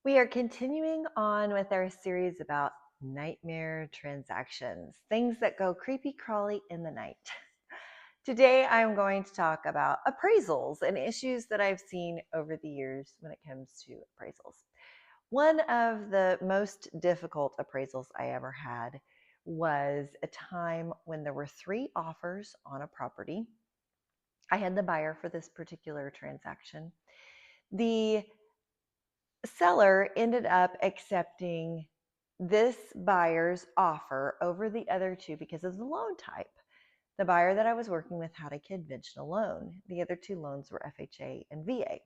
We are continuing on with our series about nightmare transactions, things that go creepy crawly in the night. Today, I'm going to talk about appraisals and issues that I've seen over the years when it comes to appraisals. One of the most difficult appraisals I ever had was a time when there were three offers on a property. I had the buyer for this particular transaction. The seller ended up accepting this buyer's offer over the other two because of the loan type. The buyer that I was working with had a conventional loan. The other two loans were FHA and VA.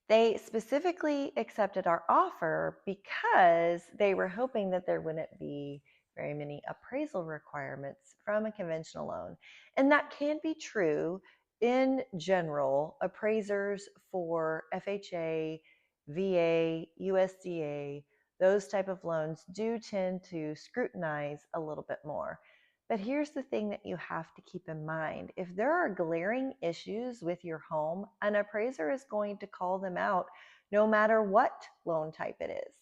They specifically accepted our offer because they were hoping that there wouldn't be very many appraisal requirements from a conventional loan. And that can be true in general. Appraisers for FHA, VA, USDA, those type of loans do tend to scrutinize a little bit more. But here's the thing that you have to keep in mind. If there are glaring issues with your home, an appraiser is going to call them out no matter what loan type it is.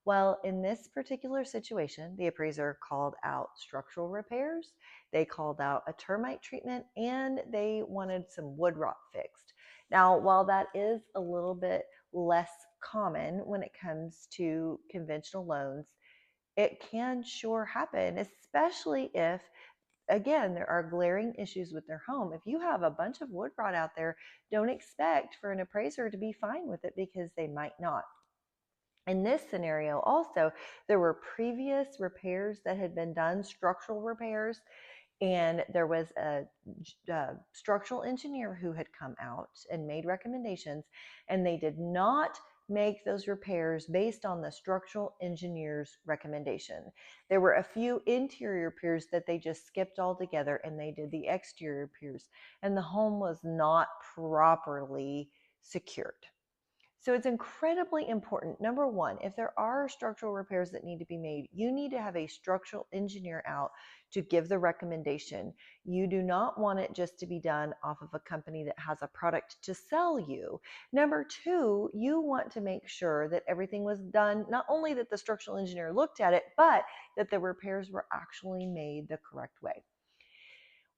Well, in this particular situation, the appraiser called out structural repairs, they called out a termite treatment, and they wanted some wood rot fixed. Now, while that is a little bit less common when it comes to conventional loans, it can sure happen, especially if, again, there are glaring issues with their home. If you have a bunch of wood rot out there, don't expect for an appraiser to be fine with it because they might not. In this scenario, also, there were previous repairs that had been done, structural repairs, and there was a structural engineer who had come out and made recommendations, and they did not make those repairs based on the structural engineer's recommendation. There were a few interior repairs that they just skipped altogether, and they did the exterior repairs, and the home was not properly secured. So it's incredibly important. Number one, if there are structural repairs that need to be made, you need to have a structural engineer out to give the recommendation. You do not want it just to be done off of a company that has a product to sell you. Number two, you want to make sure that everything was done, not only that the structural engineer looked at it, but that the repairs were actually made the correct way.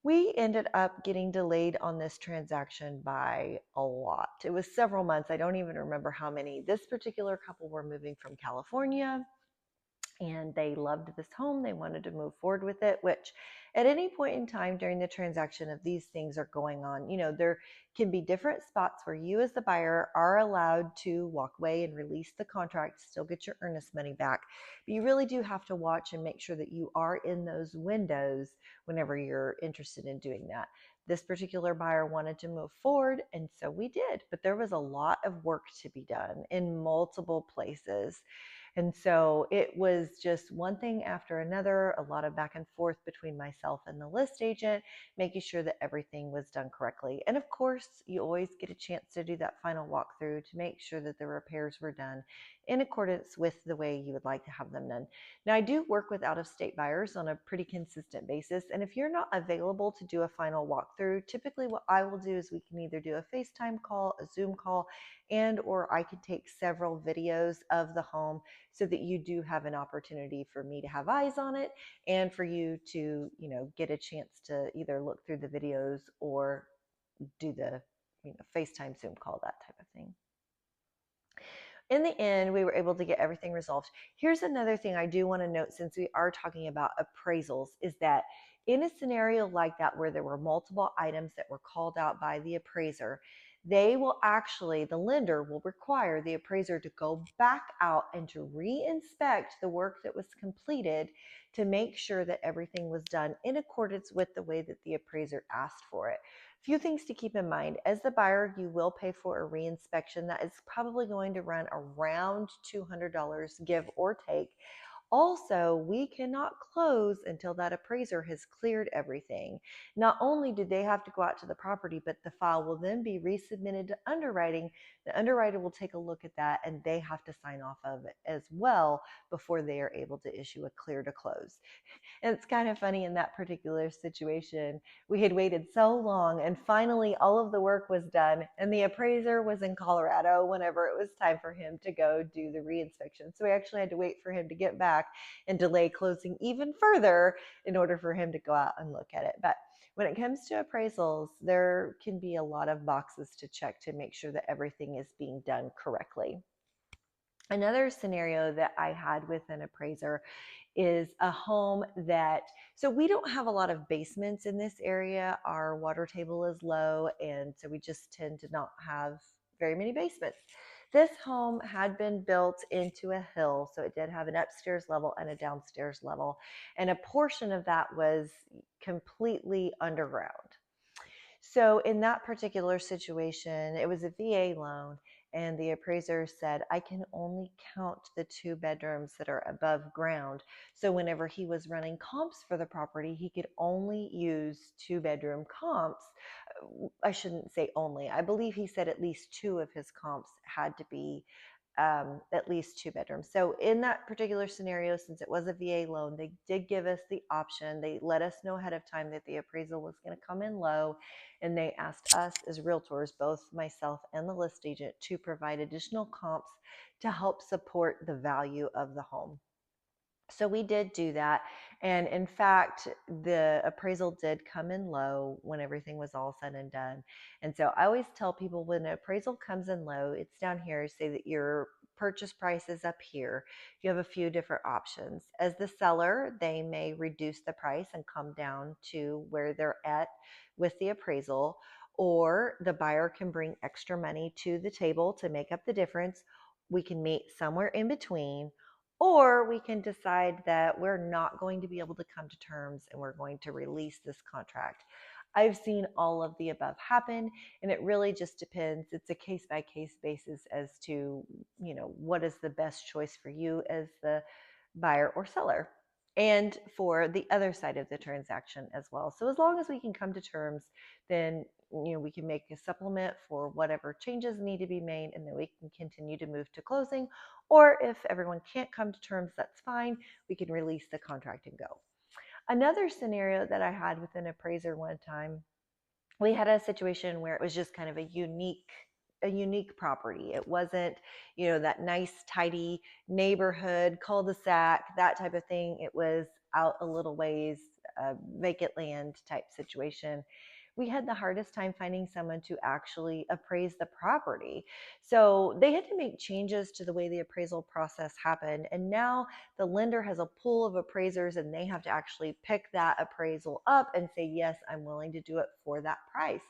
We ended up getting delayed on this transaction by a lot. It was several months. I don't even remember how many. This particular couple were moving from California and they loved this home. They wanted to move forward with it, which at any point in time during the transaction, if these things are going on, there can be different spots where you as the buyer are allowed to walk away and release the contract, still get your earnest money back. But you really do have to watch and make sure that you are in those windows whenever you're interested in doing that. This particular buyer wanted to move forward, and so we did. But there was a lot of work to be done in multiple places. And so it was just one thing after another, a lot of back and forth between myself and the list agent, making sure that everything was done correctly. And of course, you always get a chance to do that final walkthrough to make sure that the repairs were done in accordance with the way you would like to have them done. Now, I do work with out-of-state buyers on a pretty consistent basis. And if you're not available to do a final walkthrough, typically what I will do is we can either do a FaceTime call, a Zoom call, and or I can take several videos of the home so that you do have an opportunity for me to have eyes on it and for you to, get a chance to either look through the videos or do the, FaceTime, Zoom call, that type of thing. In the end, we were able to get everything resolved. Here's another thing I do want to note, since we are talking about appraisals, is that in a scenario like that where there were multiple items that were called out by the appraiser, the lender will require the appraiser to go back out and to re-inspect the work that was completed to make sure that everything was done in accordance with the way that the appraiser asked for it. Few things to keep in mind. As the buyer, you will pay for a reinspection that is probably going to run around $200, give or take. Also, we cannot close until that appraiser has cleared everything. Not only do they have to go out to the property, but the file will then be resubmitted to underwriting. The underwriter will take a look at that and they have to sign off of it as well before they are able to issue a clear to close. And it's kind of funny in that particular situation. We had waited so long, and finally, all of the work was done. And the appraiser was in Colorado whenever it was time for him to go do the reinspection. So we actually had to wait for him to get back and delay closing even further in order for him to go out and look at it. But when it comes to appraisals, there can be a lot of boxes to check to make sure that everything is being done correctly. Another scenario that I had with an appraiser is a home that, so we don't have a lot of basements in this area. Our water table is low, and so we just tend to not have very many basements. This home had been built into a hill, so it did have an upstairs level and a downstairs level, and a portion of that was completely underground. So in that particular situation, it was a VA loan, and the appraiser said, I can only count the 2 bedrooms that are above ground. So whenever he was running comps for the property, he could only use 2-bedroom comps. I shouldn't say only. I believe he said at least 2 of his comps had to be at least 2 bedrooms. So in that particular scenario, since it was a VA loan, they did give us the option. They let us know ahead of time that the appraisal was going to come in low, and they asked us as realtors, both myself and the list agent, to provide additional comps to help support the value of the home. So we did do that. And in fact, the appraisal did come in low when everything was all said and done. And so I always tell people when an appraisal comes in low, it's down here, say that your purchase price is up here. You have a few different options. As the seller, they may reduce the price and come down to where they're at with the appraisal, or the buyer can bring extra money to the table to make up the difference. We can meet somewhere in between, or we can decide that we're not going to be able to come to terms and we're going to release this contract. I've seen all of the above happen, and it really just depends. It's a case by case basis as to, what is the best choice for you as the buyer or seller, and for the other side of the transaction as well. So as long as we can come to terms, then we can make a supplement for whatever changes need to be made, and then we can continue to move to closing. Or if everyone can't come to terms, that's fine. We can release the contract and go. Another scenario that I had with an appraiser one time, we had a situation where it was just kind of a unique property. It wasn't, that nice, tidy neighborhood, cul-de-sac, that type of thing. It was out a little ways, vacant land type situation. We had the hardest time finding someone to actually appraise the property. So they had to make changes to the way the appraisal process happened. And now the lender has a pool of appraisers, and they have to actually pick that appraisal up and say, yes, I'm willing to do it for that price.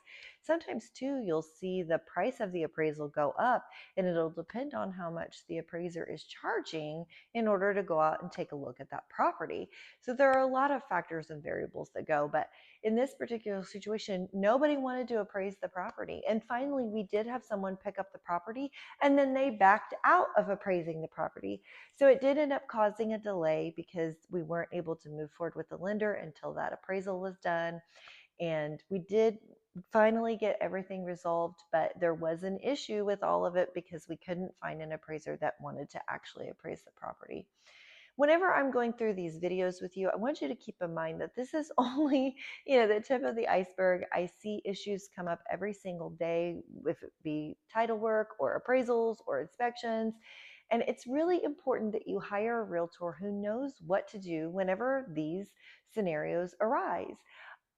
Sometimes too, you'll see the price of the appraisal go up, and it'll depend on how much the appraiser is charging in order to go out and take a look at that property. So there are a lot of factors and variables that go, but in this particular situation, nobody wanted to appraise the property. And finally, we did have someone pick up the property, and then they backed out of appraising the property. So it did end up causing a delay because we weren't able to move forward with the lender until that appraisal was done. And we did finally get everything resolved, but there was an issue with all of it because we couldn't find an appraiser that wanted to actually appraise the property. Whenever I'm going through these videos with you, I want you to keep in mind that this is only, the tip of the iceberg. I see issues come up every single day, if it be title work or appraisals or inspections. And it's really important that you hire a realtor who knows what to do whenever these scenarios arise.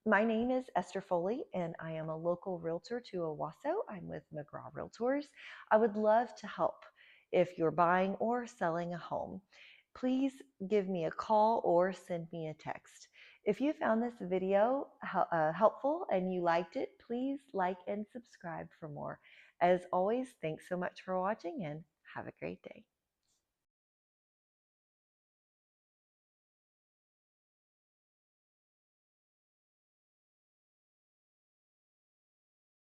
My name is Esther Foley, and I am a local realtor to Owasso. I'm with McGraw Realtors. I would love to help if you're buying or selling a home. Please give me a call or send me a text. If you found this video helpful and you liked it, please like and subscribe for more. As always, thanks so much for watching, and have a great day.